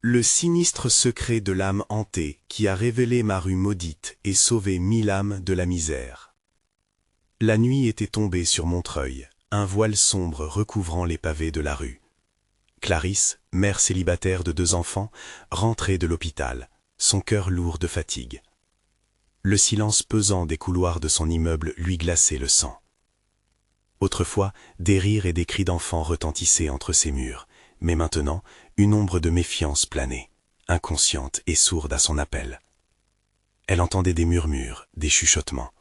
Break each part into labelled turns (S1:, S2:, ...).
S1: Le sinistre secret de l'âme hantée qui a révélé ma rue maudite et sauvé 1000 âmes de la misère. La nuit était tombée sur Montreuil, un voile sombre recouvrant les pavés de la rue. Clarisse, mère célibataire de 2 enfants, rentrait de l'hôpital, son cœur lourd de fatigue. Le silence pesant des couloirs de son immeuble lui glaçait le sang. Autrefois, des rires et des cris d'enfants retentissaient entre ces murs, mais maintenant, une ombre de méfiance planait, inconsciente et sourde à son appel. Elle entendait des murmures, des chuchotements.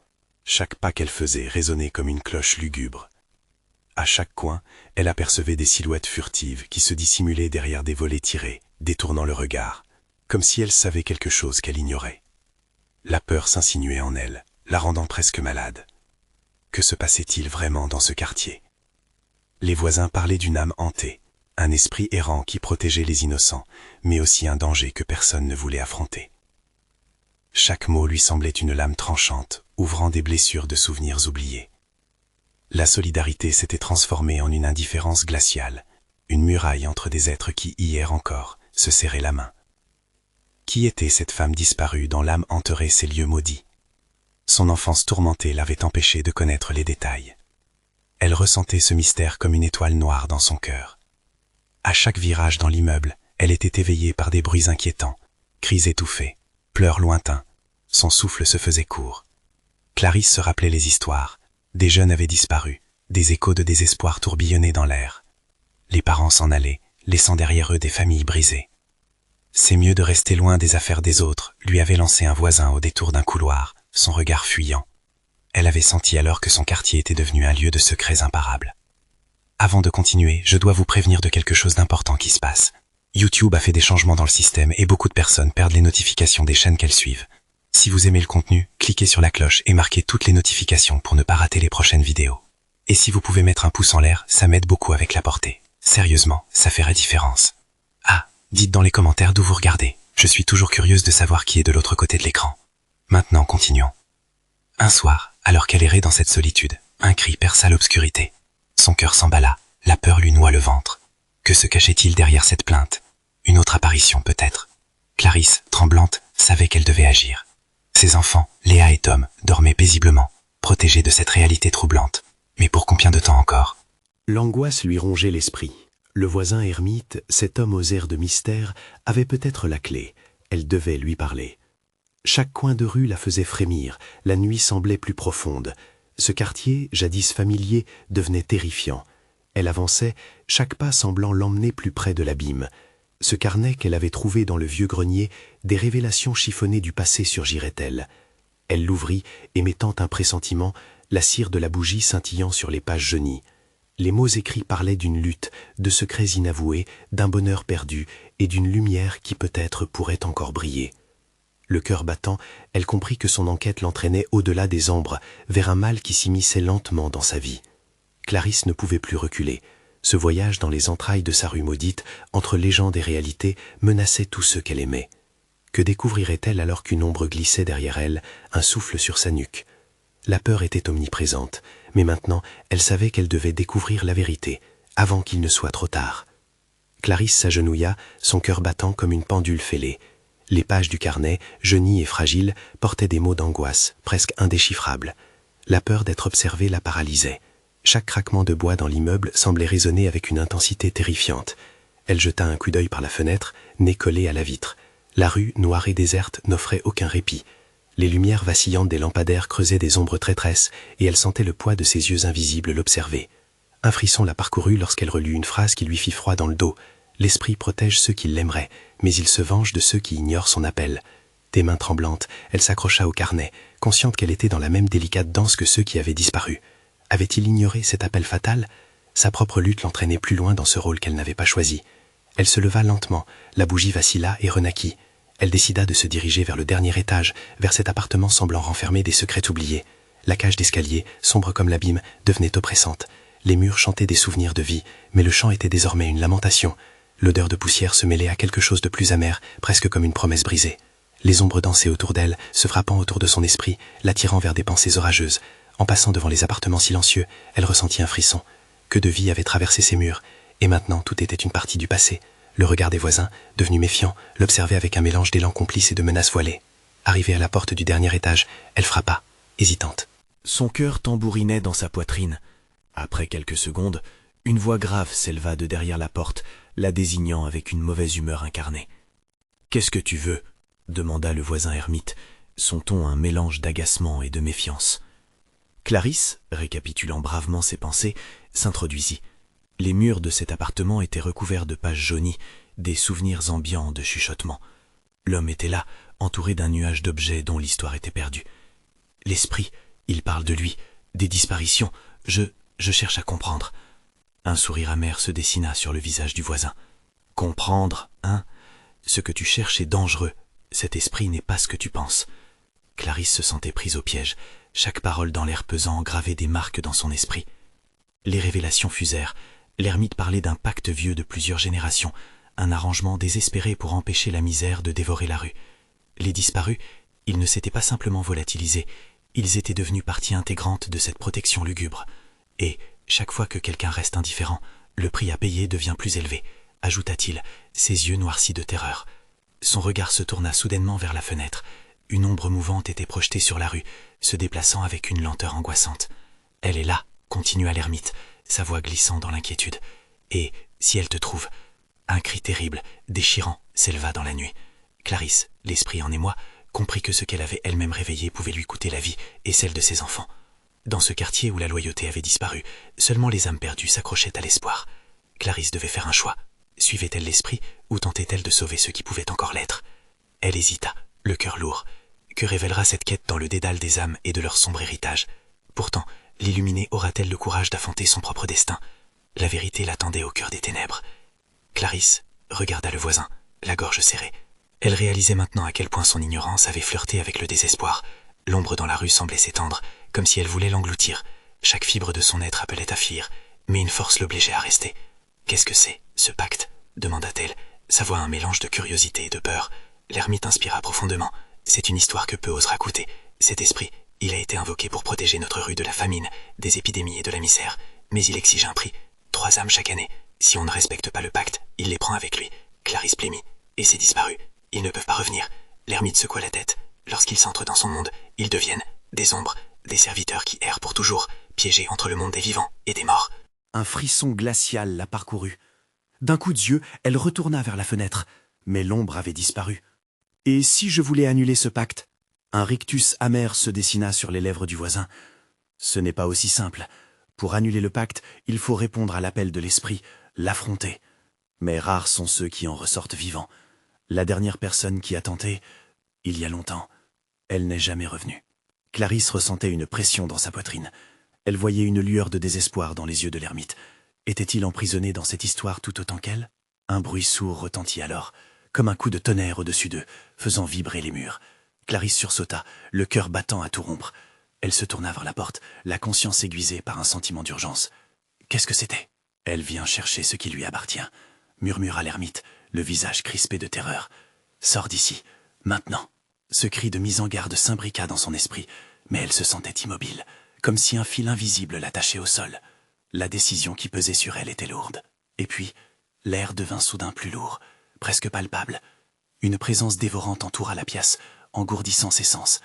S1: Chaque pas qu'elle faisait résonnait comme une cloche lugubre. À chaque coin, elle apercevait des silhouettes furtives qui se dissimulaient derrière des volets tirés, détournant le regard, comme si elle savait quelque chose qu'elle ignorait. La peur s'insinuait en elle, la rendant presque malade. Que se passait-il vraiment dans ce quartier? Les voisins parlaient d'une âme hantée, un esprit errant qui protégeait les innocents, mais aussi un danger que personne ne voulait affronter. Chaque mot lui semblait une lame tranchante, ouvrant des blessures de souvenirs oubliés. La solidarité s'était transformée en une indifférence glaciale, une muraille entre des êtres qui, hier encore, se serraient la main. Qui était cette femme disparue dont l'âme hanterait ces lieux maudits? Son enfance tourmentée l'avait empêchée de connaître les détails. Elle ressentait ce mystère comme une étoile noire dans son cœur. À chaque virage dans l'immeuble, elle était éveillée par des bruits inquiétants, cris étouffés, pleurs lointains. Son souffle se faisait court. Clarisse se rappelait les histoires. Des jeunes avaient disparu, des échos de désespoir tourbillonnaient dans l'air. Les parents s'en allaient, laissant derrière eux des familles brisées. C'est mieux de rester loin des affaires des autres, lui avait lancé un voisin au détour d'un couloir, son regard fuyant. Elle avait senti alors que son quartier était devenu un lieu de secrets imparables. Avant de continuer, je dois vous prévenir de quelque chose d'important qui se passe. YouTube a fait des changements dans le système et beaucoup de personnes perdent les notifications des chaînes qu'elles suivent. Si vous aimez le contenu, cliquez sur la cloche et marquez toutes les notifications pour ne pas rater les prochaines vidéos. Et si vous pouvez mettre un pouce en l'air, ça m'aide beaucoup avec la portée. Sérieusement, ça fait la différence. Ah, dites dans les commentaires d'où vous regardez. Je suis toujours curieuse de savoir qui est de l'autre côté de l'écran. Maintenant, continuons. Un soir, alors qu'elle errait dans cette solitude, un cri perça l'obscurité. Son cœur s'emballa, la peur lui noua le ventre. Que se cachait-il derrière cette plainte? Une autre apparition peut-être. Clarisse, tremblante, savait qu'elle devait agir. Ses enfants, Léa et Tom, dormaient paisiblement, protégés de cette réalité troublante. Mais pour combien de temps encore?
S2: L'angoisse lui rongeait l'esprit. Le voisin ermite, cet homme aux airs de mystère, avait peut-être la clé. Elle devait lui parler. Chaque coin de rue la faisait frémir, la nuit semblait plus profonde. Ce quartier, jadis familier, devenait terrifiant. Elle avançait, chaque pas semblant l'emmener plus près de l'abîme. Ce carnet qu'elle avait trouvé dans le vieux grenier, des révélations chiffonnées du passé surgiraient-elles. Elle l'ouvrit, émettant un pressentiment, la cire de la bougie scintillant sur les pages jaunies. Les mots écrits parlaient d'une lutte, de secrets inavoués, d'un bonheur perdu et d'une lumière qui peut-être pourrait encore briller. Le cœur battant, elle comprit que son enquête l'entraînait au-delà des ombres, vers un mal qui s'immisçait lentement dans sa vie. Clarisse ne pouvait plus reculer. Ce voyage dans les entrailles de sa rue maudite, entre légende et réalité, menaçait tous ceux qu'elle aimait. Que découvrirait-elle alors qu'une ombre glissait derrière elle, un souffle sur sa nuque? La peur était omniprésente, mais maintenant elle savait qu'elle devait découvrir la vérité, avant qu'il ne soit trop tard. Clarisse s'agenouilla, son cœur battant comme une pendule fêlée. Les pages du carnet, jaunies et fragiles, portaient des mots d'angoisse, presque indéchiffrables. La peur d'être observée la paralysait. Chaque craquement de bois dans l'immeuble semblait résonner avec une intensité terrifiante. Elle jeta un coup d'œil par la fenêtre, nez collé à la vitre. La rue, noire et déserte, n'offrait aucun répit. Les lumières vacillantes des lampadaires creusaient des ombres traîtresses, et elle sentait le poids de ses yeux invisibles l'observer. Un frisson la parcourut lorsqu'elle relut une phrase qui lui fit froid dans le dos. L'esprit protège ceux qui l'aimeraient, mais il se venge de ceux qui ignorent son appel. Des mains tremblantes, elle s'accrocha au carnet, consciente qu'elle était dans la même délicate danse que ceux qui avaient disparu. Avait-il ignoré cet appel fatal? Sa propre lutte l'entraînait plus loin dans ce rôle qu'elle n'avait pas choisi. Elle se leva lentement, la bougie vacilla et renaquit. Elle décida de se diriger vers le dernier étage, vers cet appartement semblant renfermer des secrets oubliés. La cage d'escalier, sombre comme l'abîme, devenait oppressante. Les murs chantaient des souvenirs de vie, mais le chant était désormais une lamentation. L'odeur de poussière se mêlait à quelque chose de plus amer, presque comme une promesse brisée. Les ombres dansaient autour d'elle, se frappant autour de son esprit, l'attirant vers des pensées orageuses. En passant devant les appartements silencieux, elle ressentit un frisson. Que de vie avait traversé ces murs, et maintenant tout était une partie du passé. Le regard des voisins, devenu méfiant, l'observait avec un mélange d'élan complice et de menaces voilées. Arrivée à la porte du dernier étage, elle frappa, hésitante.
S3: Son cœur tambourinait dans sa poitrine. Après quelques secondes, une voix grave s'éleva de derrière la porte, la désignant avec une mauvaise humeur incarnée. « Qu'est-ce que tu veux » demanda le voisin ermite, son ton un mélange d'agacement et de méfiance. Clarisse, récapitulant bravement ses pensées, s'introduisit. Les murs de cet appartement étaient recouverts de pages jaunies, des souvenirs ambiants de chuchotements. L'homme était là, entouré d'un nuage d'objets dont l'histoire était perdue. L'esprit, il parle de lui, des disparitions, je cherche à comprendre. Un sourire amer se dessina sur le visage du voisin. Comprendre, hein? Ce que tu cherches est dangereux. Cet esprit n'est pas ce que tu penses. Clarisse se sentait prise au piège. Chaque parole dans l'air pesant gravait des marques dans son esprit. Les révélations fusèrent. L'ermite parlait d'un pacte vieux de plusieurs générations, un arrangement désespéré pour empêcher la misère de dévorer la rue. Les disparus, ils ne s'étaient pas simplement volatilisés, ils étaient devenus partie intégrante de cette protection lugubre. Et, chaque fois que quelqu'un reste indifférent, le prix à payer devient plus élevé, ajouta-t-il, ses yeux noircis de terreur. Son regard se tourna soudainement vers la fenêtre. Une ombre mouvante était projetée sur la rue, se déplaçant avec une lenteur angoissante. « Elle est là », continua l'ermite, sa voix glissant dans l'inquiétude. « Et, si elle te trouve ?» Un cri terrible, déchirant, s'éleva dans la nuit. Clarisse, l'esprit en émoi, comprit que ce qu'elle avait elle-même réveillé pouvait lui coûter la vie et celle de ses enfants. Dans ce quartier où la loyauté avait disparu, seulement les âmes perdues s'accrochaient à l'espoir. Clarisse devait faire un choix. Suivait-elle l'esprit ou tentait-elle de sauver ceux qui pouvaient encore l'être? Elle hésita, le cœur lourd. Que révélera cette quête dans le dédale des âmes et de leur sombre héritage? Pourtant, l'illuminée aura-t-elle le courage d'affronter son propre destin? La vérité l'attendait au cœur des ténèbres. Clarisse regarda le voisin, la gorge serrée. Elle réalisait maintenant à quel point son ignorance avait flirté avec le désespoir. L'ombre dans la rue semblait s'étendre, comme si elle voulait l'engloutir. Chaque fibre de son être appelait à fuir, mais une force l'obligeait à rester. « Qu'est-ce que c'est, ce pacte ?» demanda-t-elle, sa voix un mélange de curiosité et de peur. L'ermite inspira profondément. C'est une histoire que peu ose raconter. Cet esprit, il a été invoqué pour protéger notre rue de la famine, des épidémies et de la misère. Mais il exige un prix. 3 âmes chaque année. Si on ne respecte pas le pacte, il les prend avec lui. Clarisse blêmit. Et c'est disparu. Ils ne peuvent pas revenir. L'ermite secoua la tête. Lorsqu'ils s'entrent dans son monde, ils deviennent des ombres, des serviteurs qui errent pour toujours, piégés entre le monde des vivants et des morts.
S4: Un frisson glacial la parcourut. D'un coup d'yeux, elle retourna vers la fenêtre, mais l'ombre avait disparu. Et si je voulais annuler ce pacte? Un rictus amer se dessina sur les lèvres du voisin. Ce n'est pas aussi simple. Pour annuler le pacte, il faut répondre à l'appel de l'esprit, l'affronter. Mais rares sont ceux qui en ressortent vivants. La dernière personne qui a tenté, il y a longtemps, elle n'est jamais revenue. Clarisse ressentait une pression dans sa poitrine. Elle voyait une lueur de désespoir dans les yeux de l'ermite. Était-il emprisonné dans cette histoire tout autant qu'elle? Un bruit sourd retentit alors, comme un coup de tonnerre au-dessus d'eux, faisant vibrer les murs. Clarisse sursauta, le cœur battant à tout rompre. Elle se tourna vers la porte, la conscience aiguisée par un sentiment d'urgence. Qu'est-ce que c'était? Elle vient chercher ce qui lui appartient, murmura l'ermite, le visage crispé de terreur. Sors d'ici, maintenant. Ce cri de mise en garde s'imbriqua dans son esprit, mais elle se sentait immobile, comme si un fil invisible l'attachait au sol. La décision qui pesait sur elle était lourde. Et puis, l'air devint soudain plus lourd, presque palpable. Une présence dévorante entoura la pièce, engourdissant ses sens.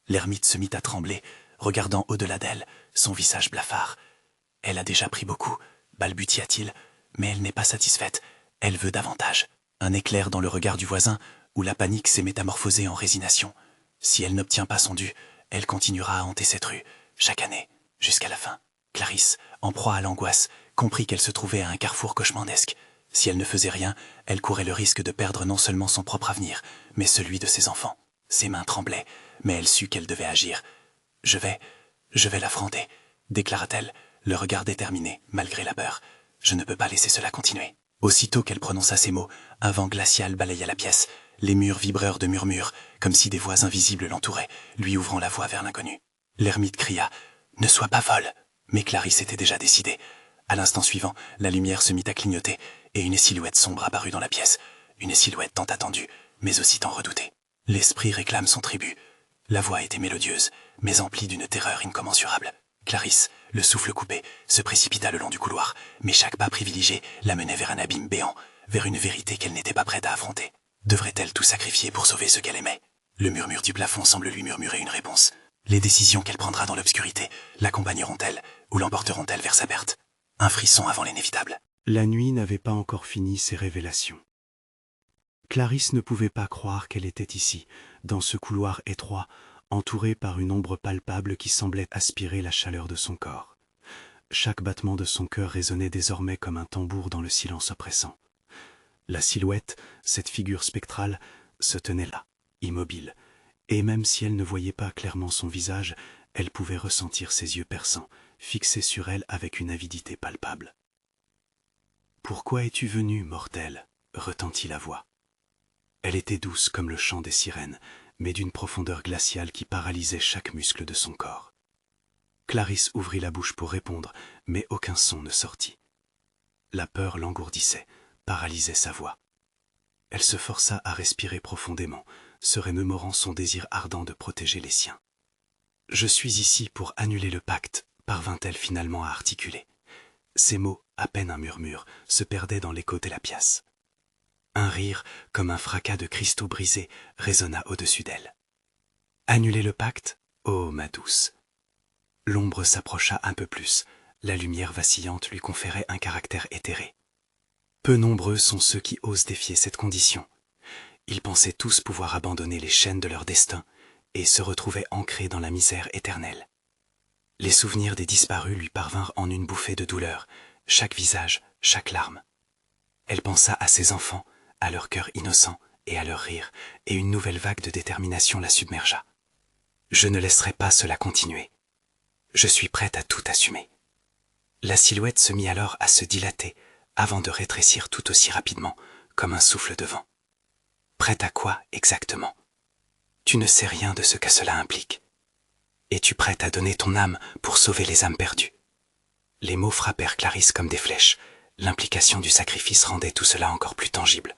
S4: L'ermite se mit à trembler, regardant au-delà d'elle, son visage blafard. Elle a déjà pris beaucoup, balbutia-t-il, mais elle n'est pas satisfaite. Elle veut davantage. Un éclair dans le regard du voisin, où la panique s'est métamorphosée en résignation. Si elle n'obtient pas son dû, elle continuera à hanter cette rue, chaque année, jusqu'à la fin. Clarisse, en proie à l'angoisse, comprit qu'elle se trouvait à un carrefour cauchemardesque. Si elle ne faisait rien, elle courait le risque de perdre non seulement son propre avenir, mais celui de ses enfants. Ses mains tremblaient, mais elle sut qu'elle devait agir. « Je vais l'affronter », déclara-t-elle, le regard déterminé, malgré la peur. « Je ne peux pas laisser cela continuer. » Aussitôt qu'elle prononça ces mots, un vent glacial balaya la pièce. Les murs vibrèrent de murmures, comme si des voix invisibles l'entouraient, lui ouvrant la voie vers l'inconnu. L'ermite cria « Ne sois pas folle !» Mais Clarisse était déjà décidée. À l'instant suivant, la lumière se mit à clignoter, et une silhouette sombre apparut dans la pièce. Une silhouette tant attendue, mais aussi tant redoutée. L'esprit réclame son tribut. La voix était mélodieuse, mais emplie d'une terreur incommensurable. Clarisse, le souffle coupé, se précipita le long du couloir, mais chaque pas privilégié la menait vers un abîme béant. vers une vérité qu'elle n'était pas prête à affronter. Devrait-elle tout sacrifier pour sauver ce qu'elle aimait? Le murmure du plafond semble lui murmurer une réponse. Les décisions qu'elle prendra dans l'obscurité l'accompagneront-elles ou l'emporteront-elles vers sa perte? Un frisson avant l'inévitable.
S2: La nuit n'avait pas encore fini ses révélations. Clarisse ne pouvait pas croire qu'elle était ici, dans ce couloir étroit, entourée par une ombre palpable qui semblait aspirer la chaleur de son corps. Chaque battement de son cœur résonnait désormais comme un tambour dans le silence oppressant. La silhouette, cette figure spectrale, se tenait là, immobile, et même si elle ne voyait pas clairement son visage, elle pouvait ressentir ses yeux perçants, fixés sur elle avec une avidité palpable. « Pourquoi es-tu venue, mortelle ?» retentit la voix. Elle était douce comme le chant des sirènes, mais d'une profondeur glaciale qui paralysait chaque muscle de son corps. Clarisse ouvrit la bouche pour répondre, mais aucun son ne sortit. La peur l'engourdissait, paralysait sa voix. Elle se força à respirer profondément, se remémorant son désir ardent de protéger les siens. « Je suis ici pour annuler le pacte », parvint-elle finalement à articuler. Ces mots, à peine un murmure, se perdaient dans l'écho de la pièce. Un rire, comme un fracas de cristaux brisés, résonna au-dessus d'elle. « Annuler le pacte? Oh, ma douce !» L'ombre s'approcha un peu plus, la lumière vacillante lui conférait un caractère éthéré. Peu nombreux sont ceux qui osent défier cette condition. Ils pensaient tous pouvoir abandonner les chaînes de leur destin et se retrouvaient ancrés dans la misère éternelle. Les souvenirs des disparus lui parvinrent en une bouffée de douleur, chaque visage, chaque larme. Elle pensa à ses enfants, à leur cœur innocent et à leur rire, et une nouvelle vague de détermination la submergea. « Je ne laisserai pas cela continuer. Je suis prête à tout assumer. » La silhouette se mit alors à se dilater, avant de rétrécir tout aussi rapidement, comme un souffle de vent. Prête à quoi exactement? Tu ne sais rien de ce que cela implique. Es-tu prête à donner ton âme pour sauver les âmes perdues? Les mots frappèrent Clarisse comme des flèches. L'implication du sacrifice rendait tout cela encore plus tangible.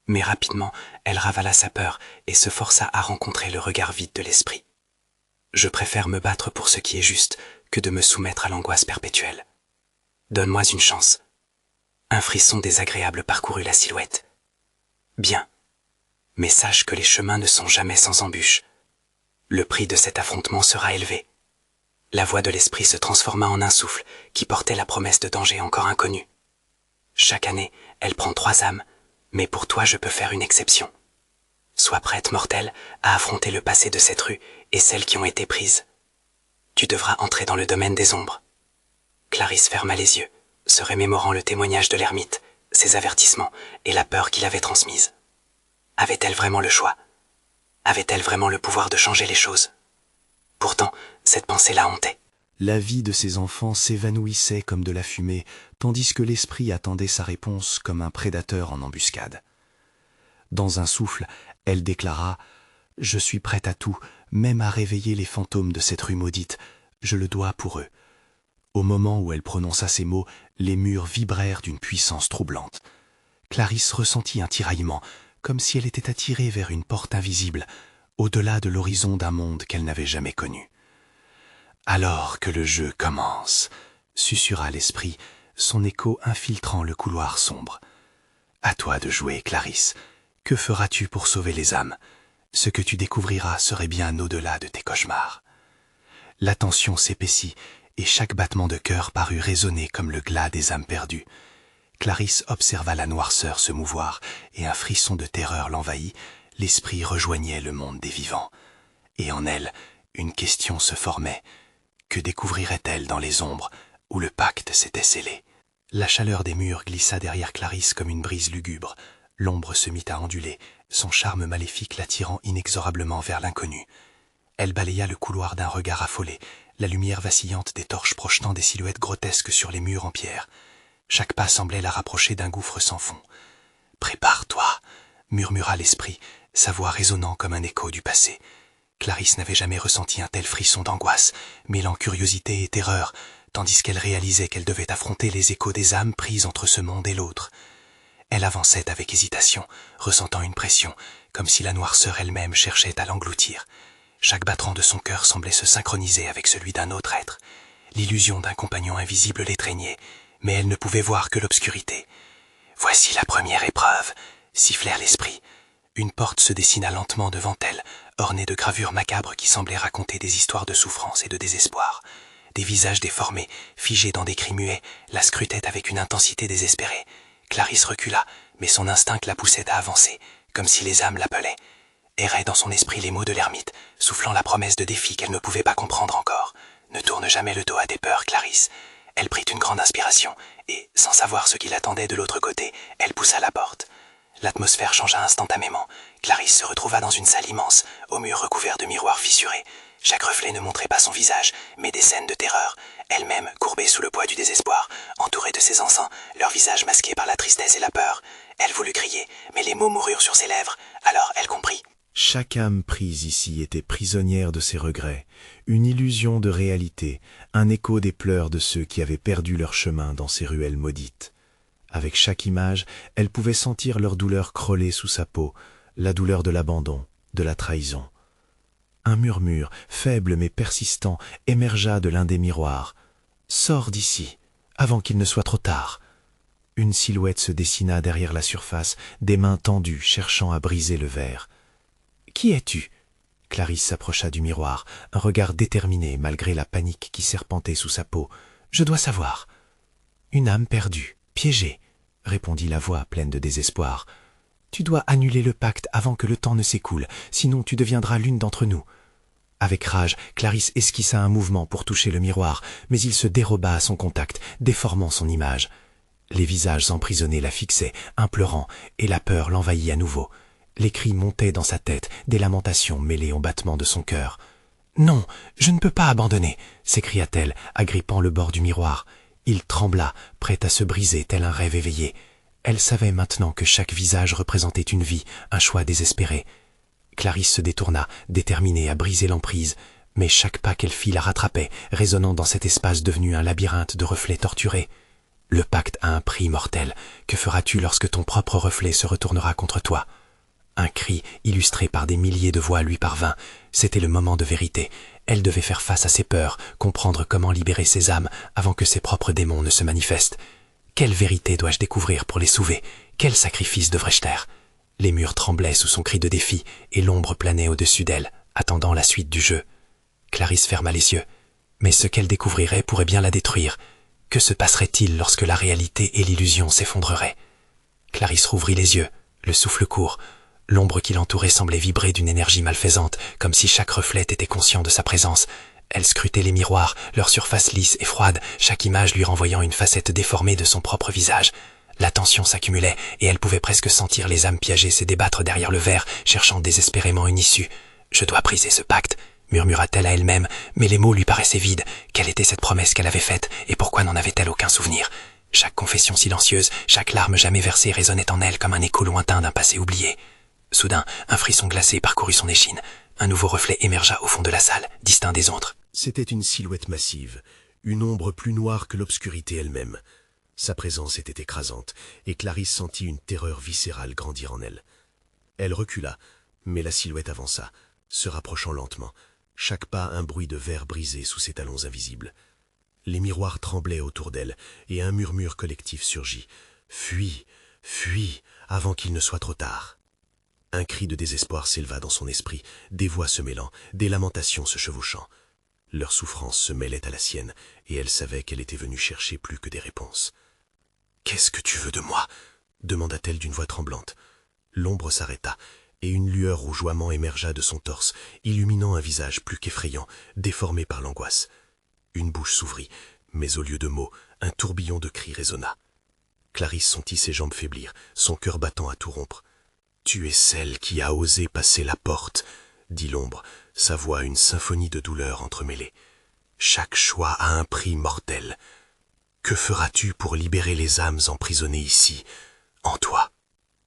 S2: Mais rapidement, elle ravala sa peur et se força à rencontrer le regard vide de l'esprit. Je préfère me battre pour ce qui est juste que de me soumettre à l'angoisse perpétuelle. Donne-moi une chance. Un frisson désagréable parcourut la silhouette. Bien. Mais sache que les chemins ne sont jamais sans embûches. Le prix de cet affrontement sera élevé. La voix de l'esprit se transforma en un souffle qui portait la promesse de dangers encore inconnus. Chaque année, elle prend 3 âmes, mais pour toi je peux faire une exception. Sois prête, mortelle, à affronter le passé de cette rue et celles qui ont été prises. Tu devras entrer dans le domaine des ombres. Clarisse ferma les yeux, se remémorant le témoignage de l'ermite, ses avertissements et la peur qu'il avait transmise. Avait-elle vraiment le choix? Avait-elle vraiment le pouvoir de changer les choses? Pourtant, cette pensée la hantait. La vie de ses enfants s'évanouissait comme de la fumée, tandis que l'esprit attendait sa réponse comme un prédateur en embuscade. Dans un souffle, elle déclara « Je suis prête à tout, même à réveiller les fantômes de cette rue maudite. Je le dois pour eux. » Au moment où elle prononça ces mots, les murs vibrèrent d'une puissance troublante. Clarisse ressentit un tiraillement, comme si elle était attirée vers une porte invisible, au-delà de l'horizon d'un monde qu'elle n'avait jamais connu. « Alors que le jeu commence », susurra l'esprit, son écho infiltrant le couloir sombre. « À toi de jouer, Clarisse. Que feras-tu pour sauver les âmes? Ce que tu découvriras serait bien au-delà de tes cauchemars. » La tension s'épaissit, et chaque battement de cœur parut résonner comme le glas des âmes perdues. Clarisse observa la noirceur se mouvoir, et un frisson de terreur l'envahit. L'esprit rejoignait le monde des vivants. Et en elle, une question se formait. Que découvrirait-elle dans les ombres, où le pacte s'était scellé? La chaleur des murs glissa derrière Clarisse comme une brise lugubre. L'ombre se mit à onduler, son charme maléfique l'attirant inexorablement vers l'inconnu. Elle balaya le couloir d'un regard affolé, la lumière vacillante des torches projetant des silhouettes grotesques sur les murs en pierre. Chaque pas semblait la rapprocher d'un gouffre sans fond. « Prépare-toi » murmura l'esprit, sa voix résonnant comme un écho du passé. Clarisse n'avait jamais ressenti un tel frisson d'angoisse, mêlant curiosité et terreur, tandis qu'elle réalisait qu'elle devait affronter les échos des âmes prises entre ce monde et l'autre. Elle avançait avec hésitation, ressentant une pression, comme si la noirceur elle-même cherchait à l'engloutir. Chaque battement de son cœur semblait se synchroniser avec celui d'un autre être. L'illusion d'un compagnon invisible l'étreignait, mais elle ne pouvait voir que l'obscurité. Voici la première épreuve, sifflèrent l'esprit. Une porte se dessina lentement devant elle, ornée de gravures macabres qui semblaient raconter des histoires de souffrance et de désespoir. Des visages déformés, figés dans des cris muets, la scrutaient avec une intensité désespérée. Clarisse recula, mais son instinct la poussait à avancer, comme si les âmes l'appelaient. Erraient dans son esprit les mots de l'ermite, soufflant la promesse de défi qu'elle ne pouvait pas comprendre encore. Ne tourne jamais le dos à tes peurs, Clarisse. Elle prit une grande inspiration, et, sans savoir ce qui l'attendait de l'autre côté, elle poussa la porte. L'atmosphère changea instantanément. Clarisse se retrouva dans une salle immense, aux murs recouverts de miroirs fissurés. Chaque reflet ne montrait pas son visage, mais des scènes de terreur. Elle-même, courbée sous le poids du désespoir, entourée de ses encens, leur visage masqué par la tristesse et la peur. Elle voulut crier, mais les mots moururent sur ses lèvres. Alors elle comprit.
S3: Chaque âme prise ici était prisonnière de ses regrets, une illusion de réalité, un écho des pleurs de ceux qui avaient perdu leur chemin dans ces ruelles maudites. Avec chaque image, elle pouvait sentir leur douleur crôler sous sa peau, la douleur de l'abandon, de la trahison. Un murmure, faible mais persistant, émergea de l'un des miroirs. « Sors d'ici, avant qu'il ne soit trop tard !» Une silhouette se dessina derrière la surface, des mains tendues cherchant à briser le verre. « Qui es-tu » Clarisse s'approcha du miroir, un regard déterminé malgré la panique qui serpentait sous sa peau. « Je dois savoir. »« Une âme perdue, piégée, » répondit la voix pleine de désespoir. « Tu dois annuler le pacte avant que le temps ne s'écoule, sinon tu deviendras l'une d'entre nous. » Avec rage, Clarisse esquissa un mouvement pour toucher le miroir, mais il se déroba à son contact, déformant son image. Les visages emprisonnés la fixaient, implorant, et la peur l'envahit à nouveau. Les cris montaient dans sa tête, des lamentations mêlées au battement de son cœur. « Non, je ne peux pas abandonner !» s'écria-t-elle, agrippant le bord du miroir. Il trembla, prêt à se briser tel un rêve éveillé. Elle savait maintenant que chaque visage représentait une vie, un choix désespéré. Clarisse se détourna, déterminée à briser l'emprise, mais chaque pas qu'elle fit la rattrapait, résonnant dans cet espace devenu un labyrinthe de reflets torturés. Le pacte a un prix mortel. Que feras-tu lorsque ton propre reflet se retournera contre toi ? Un cri, illustré par des milliers de voix, lui parvint. C'était le moment de vérité. Elle devait faire face à ses peurs, comprendre comment libérer ses âmes avant que ses propres démons ne se manifestent. Quelle vérité dois-je découvrir pour les sauver ? Quel sacrifice devrais-je taire ? Les murs tremblaient sous son cri de défi, et l'ombre planait au-dessus d'elle, attendant la suite du jeu. Clarisse ferma les yeux. Mais ce qu'elle découvrirait pourrait bien la détruire. Que se passerait-il lorsque la réalité et l'illusion s'effondreraient ? Clarisse rouvrit les yeux, le souffle court. L'ombre qui l'entourait semblait vibrer d'une énergie malfaisante, comme si chaque reflet était conscient de sa présence. Elle scrutait les miroirs, leur surface lisse et froide, chaque image lui renvoyant une facette déformée de son propre visage. La tension s'accumulait, et elle pouvait presque sentir les âmes piégées se débattre derrière le verre, cherchant désespérément une issue. « Je dois briser ce pacte », murmura-t-elle à elle-même, mais les mots lui paraissaient vides. Quelle était cette promesse qu'elle avait faite, et pourquoi n'en avait-elle aucun souvenir ? Chaque confession silencieuse, chaque larme jamais versée résonnait en elle comme un écho lointain d'un passé oublié. Soudain, un frisson glacé parcourut son échine. Un nouveau reflet émergea au fond de la salle, distinct des autres.
S2: C'était une silhouette massive, une ombre plus noire que l'obscurité elle-même. Sa présence était écrasante, et Clarisse sentit une terreur viscérale grandir en elle. Elle recula, mais la silhouette avança, se rapprochant lentement, chaque pas un bruit de verre brisé sous ses talons invisibles. Les miroirs tremblaient autour d'elle, et un murmure collectif surgit. « Fuis, fuis, avant qu'il ne soit trop tard !» Un cri de désespoir s'éleva dans son esprit, des voix se mêlant, des lamentations se chevauchant. Leur souffrance se mêlait à la sienne, et elle savait qu'elle était venue chercher plus que des réponses. « Qu'est-ce que tu veux de moi ?» demanda-t-elle d'une voix tremblante. L'ombre s'arrêta, et une lueur rougeoiement émergea de son torse, illuminant un visage plus qu'effrayant, déformé par l'angoisse. Une bouche s'ouvrit, mais au lieu de mots, un tourbillon de cris résonna. Clarisse sentit ses jambes faiblir, son cœur battant à tout rompre. « Tu es celle qui a osé passer la porte », dit l'ombre, sa voix une symphonie de douleur entremêlée. « Chaque choix a un prix mortel. Que feras-tu pour libérer les âmes emprisonnées ici, en toi ? »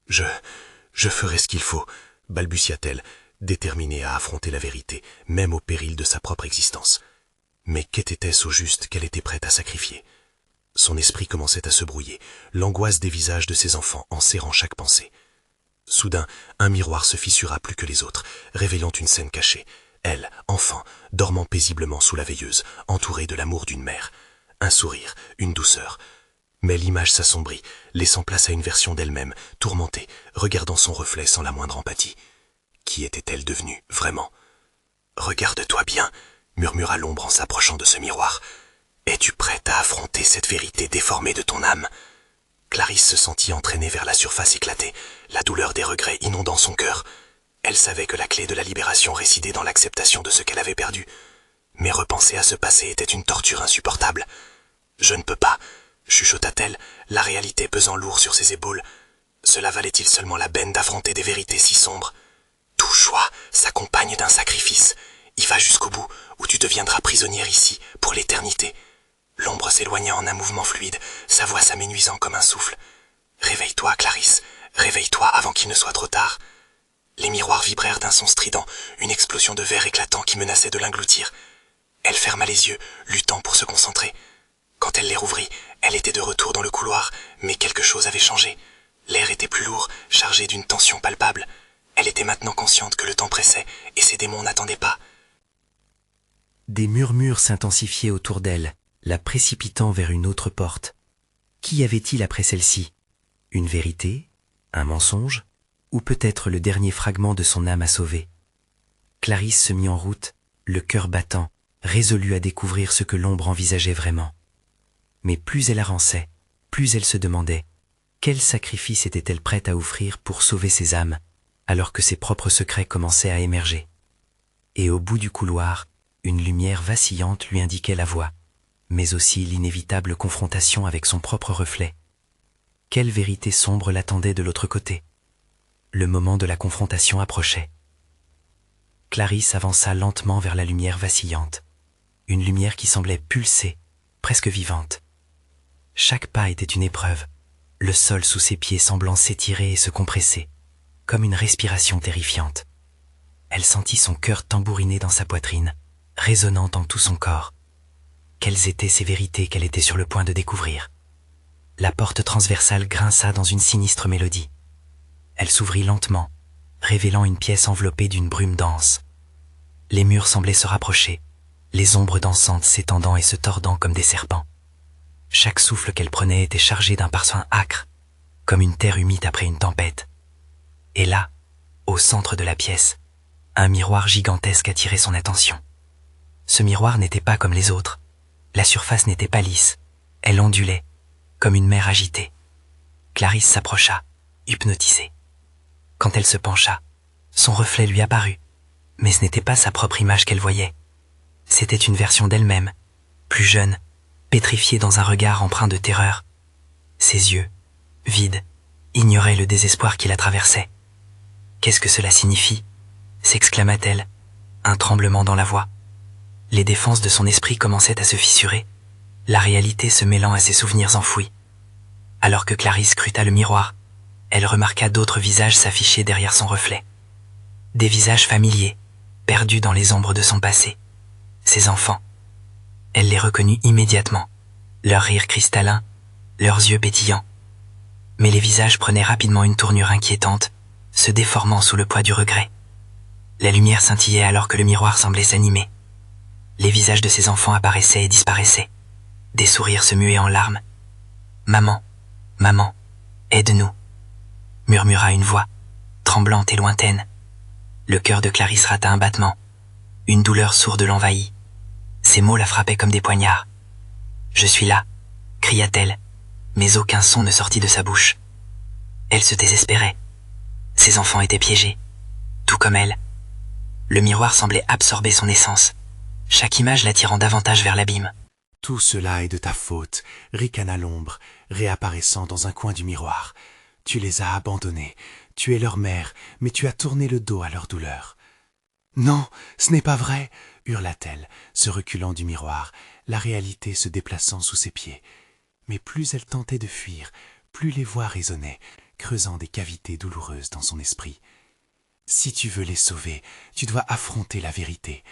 S2: Je ferai ce qu'il faut, balbutia-t-elle, déterminée à affronter la vérité, même au péril de sa propre existence. Mais qu'était-ce au juste qu'elle était prête à sacrifier ? Son esprit commençait à se brouiller, l'angoisse des visages de ses enfants enserrant chaque pensée. Soudain, un miroir se fissura plus que les autres, révélant une scène cachée. Elle, enfant, dormant paisiblement sous la veilleuse, entourée de l'amour d'une mère. Un sourire, une douceur. Mais l'image s'assombrit, laissant place à une version d'elle-même, tourmentée, regardant son reflet sans la moindre empathie. Qui était-elle devenue, vraiment? « Regarde-toi bien », murmura l'ombre en s'approchant de ce miroir. « Es-tu prête à affronter cette vérité déformée de ton âme ?» Clarisse se sentit entraînée vers la surface éclatée, la douleur des regrets inondant son cœur. Elle savait que la clé de la libération résidait dans l'acceptation de ce qu'elle avait perdu. Mais repenser à ce passé était une torture insupportable. « Je ne peux pas », chuchota-t-elle, la réalité pesant lourd sur ses épaules. Cela valait-il seulement la peine d'affronter des vérités si sombres? Tout choix s'accompagne d'un sacrifice. Y va jusqu'au bout, ou tu deviendras prisonnière ici, pour l'éternité. L'ombre s'éloigna en un mouvement fluide, sa voix s'amenuisant comme un souffle. Réveille-toi, Clarisse, réveille-toi avant qu'il ne soit trop tard. Les miroirs vibrèrent d'un son strident, une explosion de verre éclatant qui menaçait de l'engloutir. Elle ferma les yeux, luttant pour se concentrer. Quand elle les rouvrit, elle était de retour dans le couloir, mais quelque chose avait changé. L'air était plus lourd, chargé d'une tension palpable. Elle était maintenant consciente que le temps pressait, et ses démons n'attendaient pas.
S3: Des murmures s'intensifiaient autour d'elle, la précipitant vers une autre porte. Qu'y avait-il après celle-ci? Une vérité? Un mensonge? Ou peut-être le dernier fragment de son âme à sauver? Clarisse se mit en route, le cœur battant, résolue à découvrir ce que l'ombre envisageait vraiment. Mais plus elle avançait, plus elle se demandait quel sacrifice était-elle prête à offrir pour sauver ses âmes, alors que ses propres secrets commençaient à émerger. Et au bout du couloir, une lumière vacillante lui indiquait la voie, mais aussi l'inévitable confrontation avec son propre reflet. Quelle vérité sombre l'attendait de l'autre côté? Le moment de la confrontation approchait. Clarisse avança lentement vers la lumière vacillante, une lumière qui semblait pulser, presque vivante. Chaque pas était une épreuve, le sol sous ses pieds semblant s'étirer et se compresser, comme une respiration terrifiante. Elle sentit son cœur tambouriner dans sa poitrine, résonnant en tout son corps. Quelles étaient ces vérités qu'elle était sur le point de découvrir? La porte transversale grinça dans une sinistre mélodie. Elle s'ouvrit lentement, révélant une pièce enveloppée d'une brume dense. Les murs semblaient se rapprocher, les ombres dansantes s'étendant et se tordant comme des serpents. Chaque souffle qu'elle prenait était chargé d'un parfum âcre, comme une terre humide après une tempête. Et là, au centre de la pièce, un miroir gigantesque attirait son attention. Ce miroir n'était pas comme les autres. La surface n'était pas lisse. Elle ondulait, comme une mer agitée. Clarisse s'approcha, hypnotisée. Quand elle se pencha, son reflet lui apparut. Mais ce n'était pas sa propre image qu'elle voyait. C'était une version d'elle-même, plus jeune, pétrifiée dans un regard empreint de terreur. Ses yeux, vides, ignoraient le désespoir qui la traversait. « Qu'est-ce que cela signifie ?» s'exclama-t-elle, un tremblement dans la voix. Les défenses de son esprit commençaient à se fissurer, la réalité se mêlant à ses souvenirs enfouis. Alors que Clarisse scruta le miroir, elle remarqua d'autres visages s'afficher derrière son reflet. Des visages familiers, perdus dans les ombres de son passé. Ses enfants. Elle les reconnut immédiatement, leur rire cristallin, leurs yeux pétillants. Mais les visages prenaient rapidement une tournure inquiétante, se déformant sous le poids du regret. La lumière scintillait alors que le miroir semblait s'animer. Les visages de ses enfants apparaissaient et disparaissaient. Des sourires se muaient en larmes. « Maman, maman, aide-nous » murmura une voix, tremblante et lointaine. Le cœur de Clarisse rata un battement. Une douleur sourde l'envahit. Ces mots la frappaient comme des poignards. « Je suis là » cria-t-elle, mais aucun son ne sortit de sa bouche. Elle se désespérait. Ses enfants étaient piégés, tout comme elle. Le miroir semblait absorber son essence, chaque image l'attirant davantage vers l'abîme.
S4: « Tout cela est de ta faute » ricana l'ombre, réapparaissant dans un coin du miroir. « Tu les as abandonnés, tu es leur mère, mais tu as tourné le dos à leur douleur. »« Non, ce n'est pas vrai » hurla-t-elle, se reculant du miroir, la réalité se déplaçant sous ses pieds. Mais plus elle tentait de fuir, plus les voix résonnaient, creusant des cavités douloureuses dans son esprit. « Si tu veux les sauver, tu dois affronter la vérité.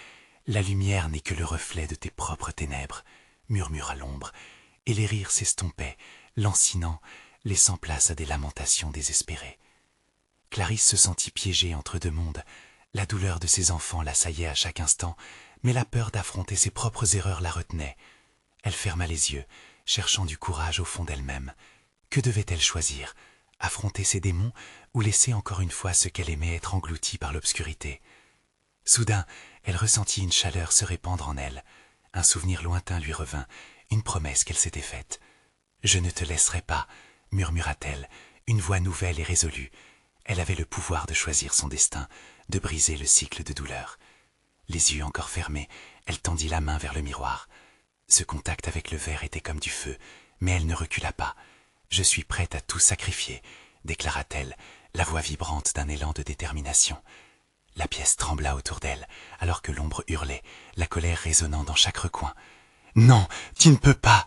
S4: La lumière n'est que le reflet de tes propres ténèbres, » murmura l'ombre, et les rires s'estompaient, lancinant, laissant place à des lamentations désespérées. Clarisse se sentit piégée entre deux mondes. La douleur de ses enfants l'assaillait à chaque instant, mais la peur d'affronter ses propres erreurs la retenait. Elle ferma les yeux,
S2: cherchant du courage au fond d'elle-même. Que devait-elle choisir? Affronter ses démons ou laisser encore une fois ce qu'elle aimait être engloutie par l'obscurité? Soudain, elle ressentit une chaleur se répandre en elle. Un souvenir lointain lui revint, une promesse qu'elle s'était faite. « Je ne te laisserai pas », murmura-t-elle, une voix nouvelle et résolue. Elle avait le pouvoir de choisir son destin, de briser le cycle de douleur. Les yeux encore fermés, elle tendit la main vers le miroir. Ce contact avec le verre était comme du feu, mais elle ne recula pas. « Je suis prête à tout sacrifier », déclara-t-elle, la voix vibrante d'un élan de détermination. La pièce trembla autour d'elle, alors que l'ombre hurlait, la colère résonnant dans chaque recoin. « Non, tu ne peux pas !»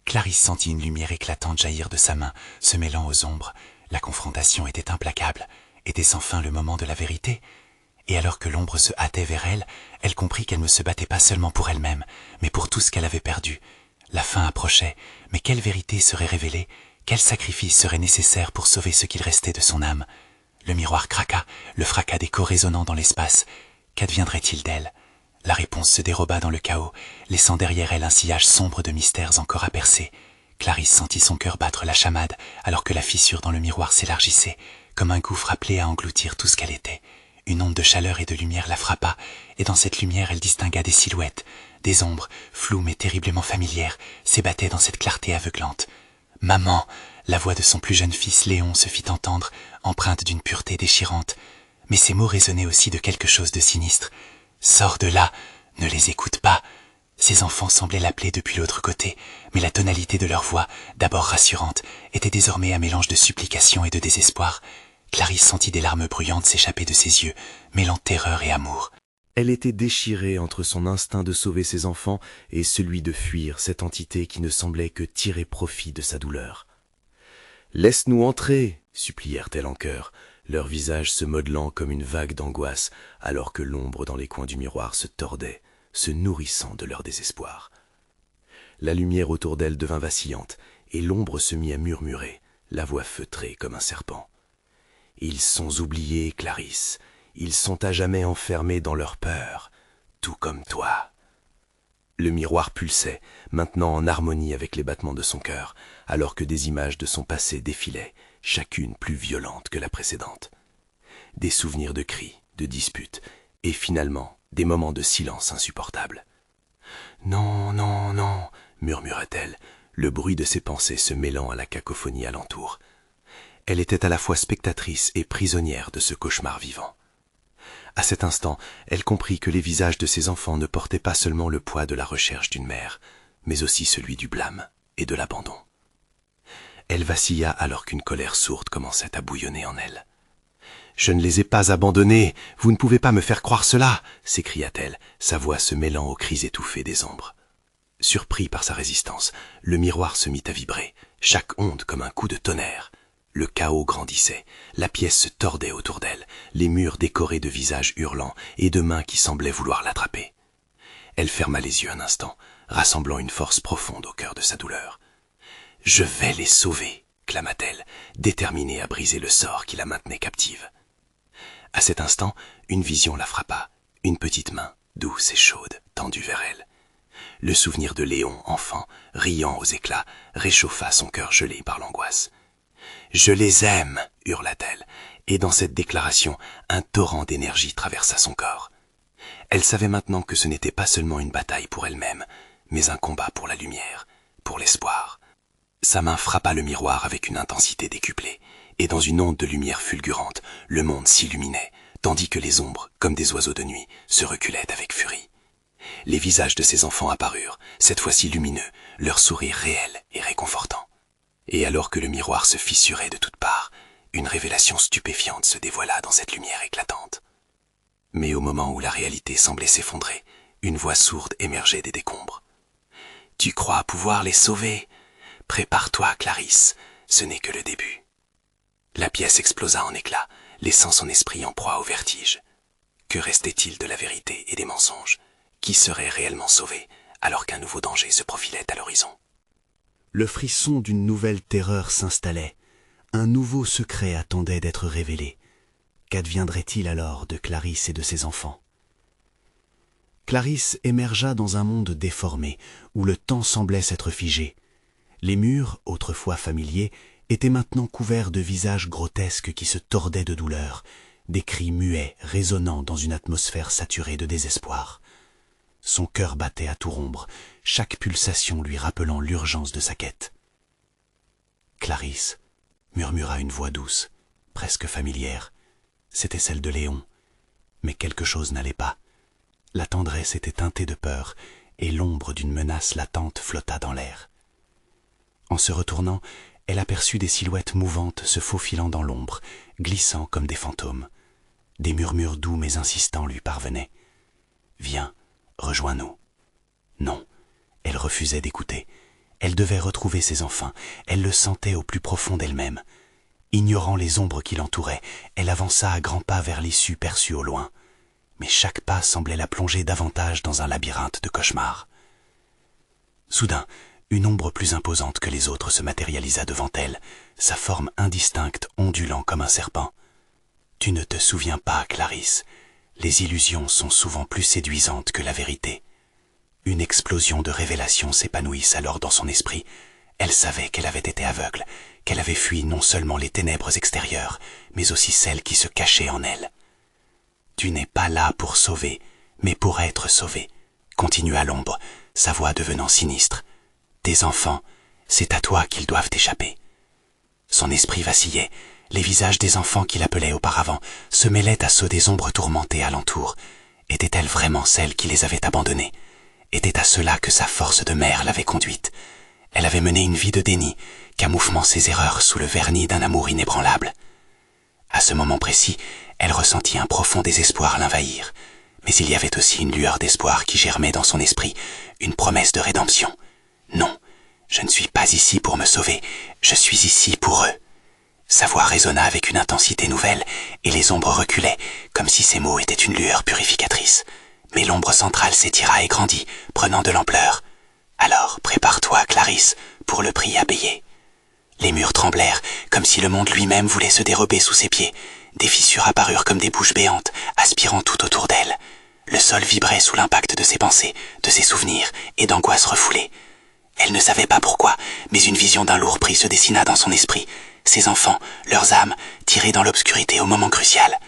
S2: Clarisse sentit une lumière éclatante jaillir de sa main, se mêlant aux ombres. La confrontation était implacable. Était-ce enfin le moment de la vérité? Et alors que l'ombre se hâtait vers elle, elle comprit qu'elle ne se battait pas seulement pour elle-même, mais pour tout ce qu'elle avait perdu. La fin approchait, mais quelle vérité serait révélée? Quel sacrifice serait nécessaire pour sauver ce qu'il restait de son âme? Le miroir craqua, le fracas d'écho résonnant dans l'espace. Qu'adviendrait-il d'elle? La réponse se déroba dans le chaos, laissant derrière elle un sillage sombre de mystères encore à percer. Clarisse sentit son cœur battre la chamade, alors que la fissure dans le miroir s'élargissait, comme un gouffre appelé à engloutir tout ce qu'elle était. Une onde de chaleur et de lumière la frappa, et dans cette lumière elle distingua des silhouettes, des ombres, floues mais terriblement familières, s'ébattaient dans cette clarté aveuglante. « Maman !» La voix de son plus jeune fils Léon se fit entendre, empreinte d'une pureté déchirante. Mais ces mots résonnaient aussi de quelque chose de sinistre. « Sors de là, ne les écoute pas !» Ses enfants semblaient l'appeler depuis l'autre côté, mais la tonalité de leur voix, d'abord rassurante, était désormais un mélange de supplication et de désespoir. Clarisse sentit des larmes bruyantes s'échapper de ses yeux, mêlant terreur et amour.
S4: Elle était déchirée entre son instinct de sauver ses enfants et celui de fuir cette entité qui ne semblait que tirer profit de sa douleur. « Laisse-nous entrer !» supplièrent-elles en chœur, leur visage se modelant comme une vague d'angoisse, alors que l'ombre dans les coins du miroir se tordait, se nourrissant de leur désespoir. La lumière autour d'elle devint vacillante, et l'ombre se mit à murmurer, la voix feutrée comme un serpent. « Ils sont oubliés, Clarisse. Ils sont à jamais enfermés dans leur peur, tout comme toi. » Le miroir pulsait, maintenant en harmonie avec les battements de son cœur, alors que des images de son passé défilaient, chacune plus violente que la précédente. Des souvenirs de cris, de disputes, et finalement des moments de silence insupportables. « Non, non, non !» murmura-t-elle, le bruit de ses pensées se mêlant à la cacophonie alentour. Elle était à la fois spectatrice et prisonnière de ce cauchemar vivant. À cet instant, elle comprit que les visages de ses enfants ne portaient pas seulement le poids de la recherche d'une mère, mais aussi celui du blâme et de l'abandon. Elle vacilla alors qu'une colère sourde commençait à bouillonner en elle. « Je ne les ai pas abandonnés, vous ne pouvez pas me faire croire cela !» s'écria-t-elle, sa voix se mêlant aux cris étouffés des ombres. Surpris par sa résistance, le miroir se mit à vibrer, chaque onde comme un coup de tonnerre. Le chaos grandissait, la pièce se tordait autour d'elle, les murs décorés de visages hurlants et de mains qui semblaient vouloir l'attraper. Elle ferma les yeux un instant, rassemblant une force profonde au cœur de sa douleur. « Je vais les sauver !» clama-t-elle, déterminée à briser le sort qui la maintenait captive. À cet instant, une vision la frappa, une petite main, douce et chaude, tendue vers elle. Le souvenir de Léon, enfant, riant aux éclats, réchauffa son cœur gelé par l'angoisse. « Je les aime !» hurla-t-elle, et dans cette déclaration, un torrent d'énergie traversa son corps. Elle savait maintenant que ce n'était pas seulement une bataille pour elle-même, mais un combat pour la lumière, pour l'espoir. Sa main frappa le miroir avec une intensité décuplée, et dans une onde de lumière fulgurante, le monde s'illuminait, tandis que les ombres, comme des oiseaux de nuit, se reculaient avec furie. Les visages de ses enfants apparurent, cette fois-ci lumineux, leur sourire réel et réconfortant. Et alors que le miroir se fissurait de toutes parts, une révélation stupéfiante se dévoila dans cette lumière éclatante. Mais au moment où la réalité semblait s'effondrer, une voix sourde émergeait des décombres. « Tu crois pouvoir les sauver ? Prépare-toi, Clarisse, ce n'est que le début. » La pièce explosa en éclats, laissant son esprit en proie au vertige. Que restait-il de la vérité et des mensonges ? Qui serait réellement sauvé alors qu'un nouveau danger se profilait à l'horizon ?
S3: Le frisson d'une nouvelle terreur s'installait. Un nouveau secret attendait d'être révélé. Qu'adviendrait-il alors de Clarisse et de ses enfants ? Clarisse émergea dans un monde déformé, où le temps semblait s'être figé.
S2: Les murs, autrefois familiers, étaient maintenant couverts de visages grotesques qui se tordaient de douleur, des cris muets résonnant dans une atmosphère saturée de désespoir. Son cœur battait à tout rompre, chaque pulsation lui rappelant l'urgence de sa quête. « Clarisse » murmura une voix douce, presque familière. C'était celle de Léon. Mais quelque chose n'allait pas. La tendresse était teintée de peur, et l'ombre d'une menace latente flotta dans l'air. En se retournant, elle aperçut des silhouettes mouvantes se faufilant dans l'ombre, glissant comme des fantômes. Des murmures doux mais insistants lui parvenaient. « Viens, rejoins-nous. » Non, elle refusait d'écouter. Elle devait retrouver ses enfants, elle le sentait au plus profond d'elle-même. Ignorant les ombres qui l'entouraient, elle avança à grands pas vers l'issue perçue au loin. Mais chaque pas semblait la plonger davantage dans un labyrinthe de cauchemars. Soudain, une ombre plus imposante que les autres se matérialisa devant elle, sa forme indistincte ondulant comme un serpent. « Tu ne te souviens pas, Clarisse, les illusions sont souvent plus séduisantes que la vérité. » Une explosion de révélation s'épanouit alors dans son esprit. Elle savait qu'elle avait été aveugle, qu'elle avait fui non seulement les ténèbres extérieures, mais aussi celles qui se cachaient en elle. « Tu n'es pas là pour sauver, mais pour être sauvé, » continua l'ombre, sa voix devenant sinistre. « Tes enfants, c'est à toi qu'ils doivent échapper. » Son esprit vacillait. Les visages des enfants qu'il appelait auparavant se mêlaient à ceux des ombres tourmentées alentour. Était-elle vraiment celle qui les avait abandonnés? Était à cela que sa force de mère l'avait conduite. Elle avait mené une vie de déni, camouflant ses erreurs sous le vernis d'un amour inébranlable. À ce moment précis, elle ressentit un profond désespoir l'envahir. Mais il y avait aussi une lueur d'espoir qui germait dans son esprit, une promesse de rédemption. Non, je ne suis pas ici pour me sauver, je suis ici pour eux. Sa voix résonna avec une intensité nouvelle, et les ombres reculaient, comme si ces mots étaient une lueur purificatrice. Mais l'ombre centrale s'étira et grandit, prenant de l'ampleur. Alors, prépare-toi, Clarisse, pour le prix à payer. Les murs tremblèrent, comme si le monde lui-même voulait se dérober sous ses pieds. Des fissures apparurent comme des bouches béantes, aspirant tout autour d'elle. Le sol vibrait sous l'impact de ses pensées, de ses souvenirs et d'angoisses refoulées. Elle ne savait pas pourquoi, mais une vision d'un lourd prix se dessina dans son esprit. Ses enfants, leurs âmes, tirées dans l'obscurité au moment crucial.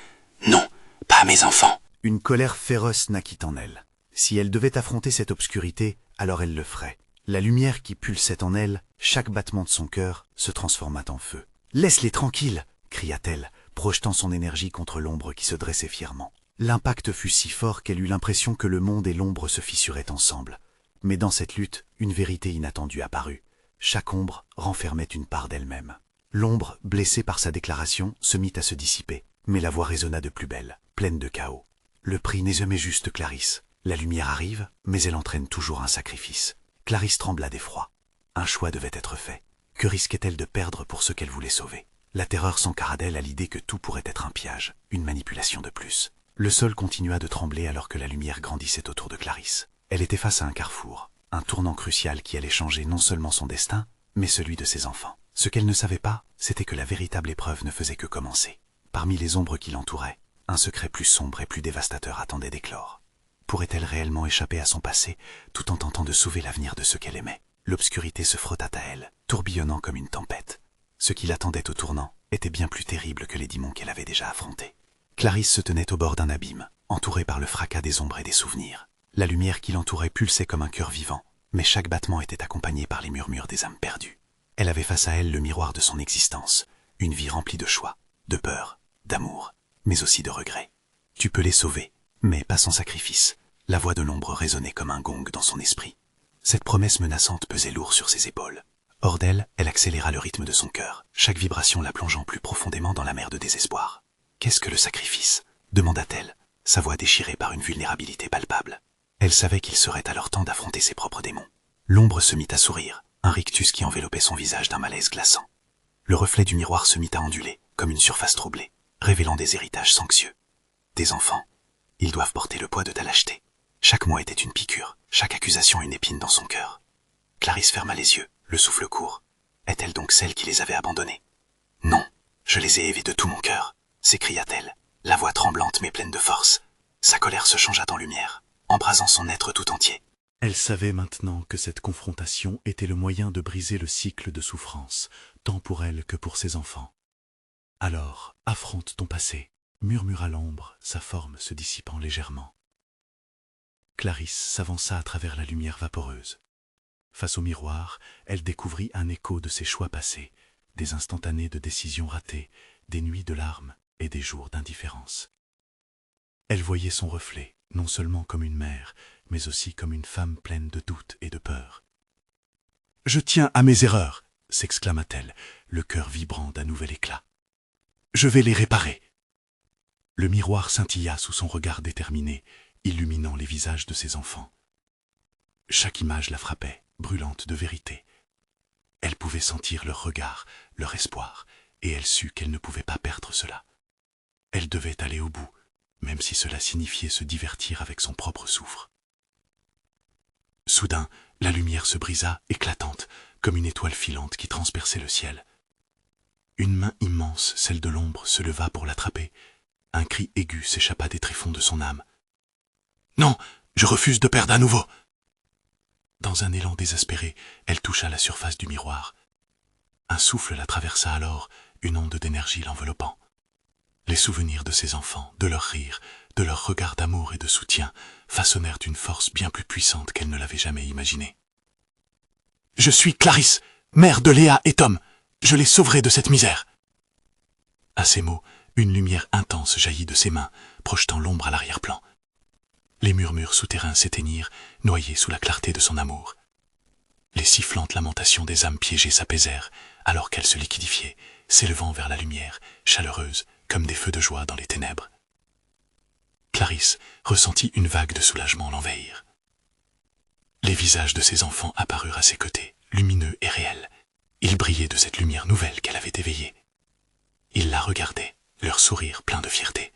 S2: Non, pas mes enfants.
S4: Une colère féroce naquit en elle. Si elle devait affronter cette obscurité, alors elle le ferait. La lumière qui pulsait en elle, chaque battement de son cœur, se transforma en feu. « Laisse-les tranquilles !» cria-t-elle, projetant son énergie contre l'ombre qui se dressait fièrement. L'impact fut si fort qu'elle eut l'impression que le monde et l'ombre se fissuraient ensemble. Mais dans cette lutte, une vérité inattendue apparut. Chaque ombre renfermait une part d'elle-même. L'ombre, blessée par sa déclaration, se mit à se dissiper, mais la voix résonna de plus belle, pleine de chaos. « Le prix n'est jamais juste, Clarisse. La lumière arrive, mais elle entraîne toujours un sacrifice. » Clarisse trembla d'effroi. Un choix devait être fait. Que risquait-elle de perdre pour ce qu'elle voulait sauver? La terreur s'empara d'elle à l'idée que tout pourrait être un piège, une manipulation de plus. Le sol continua de trembler alors que la lumière grandissait autour de Clarisse. Elle était face à un carrefour, un tournant crucial qui allait changer non seulement son destin, mais celui de ses enfants. Ce qu'elle ne savait pas, c'était que la véritable épreuve ne faisait que commencer. Parmi les ombres qui l'entouraient, un secret plus sombre et plus dévastateur attendait d'éclore. Pourrait-elle réellement échapper à son passé, tout en tentant de sauver l'avenir de ceux qu'elle aimait? L'obscurité se frotta à elle, tourbillonnant comme une tempête. Ce qui l'attendait au tournant était bien plus terrible que les démons qu'elle avait déjà affrontés. Clarisse se tenait au bord d'un abîme, entourée par le fracas des ombres et des souvenirs. La lumière qui l'entourait pulsait comme un cœur vivant, mais chaque battement était accompagné par les murmures des âmes perdues. Elle avait face à elle le miroir de son existence, une vie remplie de choix, de peur, d'amour, mais aussi de regrets. Tu peux les sauver, mais pas sans sacrifice. La voix de l'ombre résonnait comme un gong dans son esprit. Cette promesse menaçante pesait lourd sur ses épaules. Hors d'elle, elle accéléra le rythme de son cœur, chaque vibration la plongeant plus profondément dans la mer de désespoir. « Qu'est-ce que le sacrifice ?» demanda-t-elle, sa voix déchirée par une vulnérabilité palpable. Elle savait qu'il serait alors temps d'affronter ses propres démons. L'ombre se mit à sourire, un rictus qui enveloppait son visage d'un malaise glaçant. Le reflet du miroir se mit à onduler, comme une surface troublée, révélant des héritages somptueux. Des enfants, ils doivent porter le poids de ta lâcheté. Chaque mot était une piqûre, chaque accusation une épine dans son cœur. Clarisse ferma les yeux, le souffle court. Est-elle donc celle qui les avait abandonnés? Non, je les ai aimés de tout mon cœur, s'écria-t-elle, la voix tremblante mais pleine de force. Sa colère se changea en lumière, embrasant son être tout entier.
S5: Elle savait maintenant que cette confrontation était le moyen de briser le cycle de souffrance, tant pour elle que pour ses enfants. « Alors, affronte ton passé », murmura l'ombre, sa forme se dissipant légèrement. Clarisse s'avança à travers la lumière vaporeuse. Face au miroir, elle découvrit un écho de ses choix passés, des instantanés de décisions ratées, des nuits de larmes et des jours d'indifférence. Elle voyait son reflet, non seulement comme une mère, mais aussi comme une femme pleine de doutes et de peur. « Je tiens à mes erreurs !» s'exclama-t-elle, le cœur vibrant d'un nouvel éclat. « Je vais les réparer !» Le miroir scintilla sous son regard déterminé, illuminant les visages de ses enfants. Chaque image la frappait, brûlante de vérité. Elle pouvait sentir leur regard, leur espoir, et elle sut qu'elle ne pouvait pas perdre cela. Elle devait aller au bout, même si cela signifiait se divertir avec son propre souffre. Soudain, la lumière se brisa, éclatante, comme une étoile filante qui transperçait le ciel. Une main immense, celle de l'ombre, se leva pour l'attraper. Un cri aigu s'échappa des tréfonds de son âme. « Non, je refuse de perdre à nouveau !» Dans un élan désespéré, elle toucha la surface du miroir. Un souffle la traversa alors, une onde d'énergie l'enveloppant. Les souvenirs de ses enfants, de leurs rires, de leurs regards d'amour et de soutien, façonnèrent une force bien plus puissante qu'elle ne l'avait jamais imaginée. « Je suis Clarisse, mère de Léa et Tom. Je les sauverai de cette misère. » À ces mots, une lumière intense jaillit de ses mains, projetant l'ombre à l'arrière-plan. Les murmures souterrains s'éteignirent, noyés sous la clarté de son amour. Les sifflantes lamentations des âmes piégées s'apaisèrent, alors qu'elles se liquidifiaient, s'élevant vers la lumière, chaleureuse, comme des feux de joie dans les ténèbres. Clarisse ressentit une vague de soulagement l'envahir. Les visages de ses enfants apparurent à ses côtés, lumineux et réels. Ils brillaient de cette lumière nouvelle qu'elle avait éveillée. Ils la regardaient, leur sourire plein de fierté.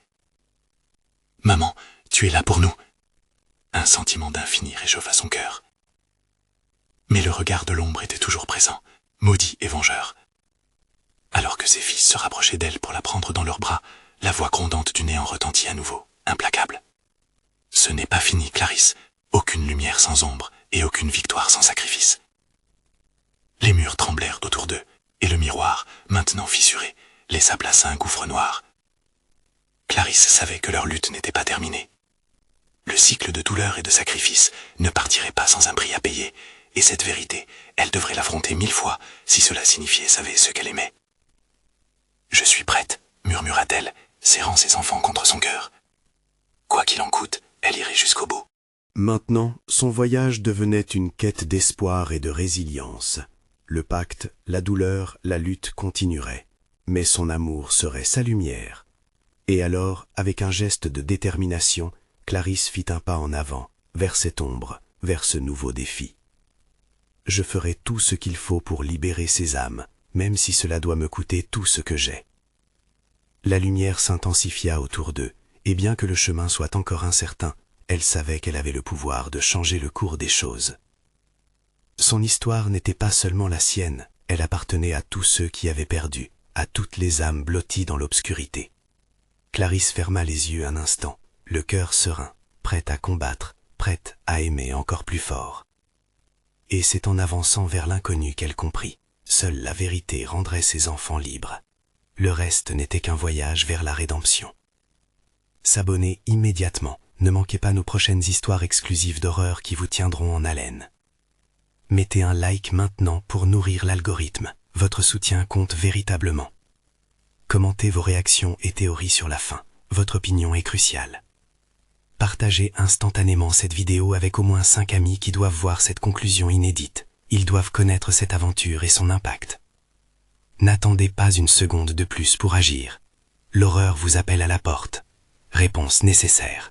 S5: « Maman, tu es là pour nous !» Un sentiment d'infini réchauffa son cœur. Mais le regard de l'ombre était toujours présent, maudit et vengeur. Alors que ses fils se rapprochaient d'elle pour la prendre dans leurs bras, la voix grondante du néant retentit à nouveau, implacable. « Ce n'est pas fini, Clarisse. Aucune lumière sans ombre et aucune victoire sans sacrifice. » Les murs tremblèrent autour d'eux, et le miroir, maintenant fissuré, laissa place à un gouffre noir. Clarisse savait que leur lutte n'était pas terminée. Le cycle de douleur et de sacrifice ne partirait pas sans un prix à payer, et cette vérité, elle devrait l'affronter 1000 fois si cela signifiait sauver ceux qu'elle aimait. « Je suis prête », murmura-t-elle, serrant ses enfants contre son cœur. Quoi qu'il en coûte, elle irait jusqu'au bout.
S2: Maintenant, son voyage devenait une quête d'espoir et de résilience. Le pacte, la douleur, la lutte continueraient, mais son amour serait sa lumière. Et alors, avec un geste de détermination, Clarisse fit un pas en avant, vers cette ombre, vers ce nouveau défi. « Je ferai tout ce qu'il faut pour libérer ces âmes, même si cela doit me coûter tout ce que j'ai. » La lumière s'intensifia autour d'eux, et bien que le chemin soit encore incertain, elle savait qu'elle avait le pouvoir de changer le cours des choses. Son histoire n'était pas seulement la sienne, elle appartenait à tous ceux qui avaient perdu, à toutes les âmes blotties dans l'obscurité. Clarisse ferma les yeux un instant, le cœur serein, prête à combattre, prête à aimer encore plus fort. Et c'est en avançant vers l'inconnu qu'elle comprit. Seule la vérité rendrait ses enfants libres. Le reste n'était qu'un voyage vers la rédemption. S'abonner immédiatement. Ne manquez pas nos prochaines histoires exclusives d'horreur qui vous tiendront en haleine. Mettez un like maintenant pour nourrir l'algorithme. Votre soutien compte véritablement. Commentez vos réactions et théories sur la fin. Votre opinion est cruciale. Partagez instantanément cette vidéo avec au moins 5 amis qui doivent voir cette conclusion inédite. Ils doivent connaître cette aventure et son impact. N'attendez pas une seconde de plus pour agir. L'horreur vous appelle à la porte. Réponse nécessaire.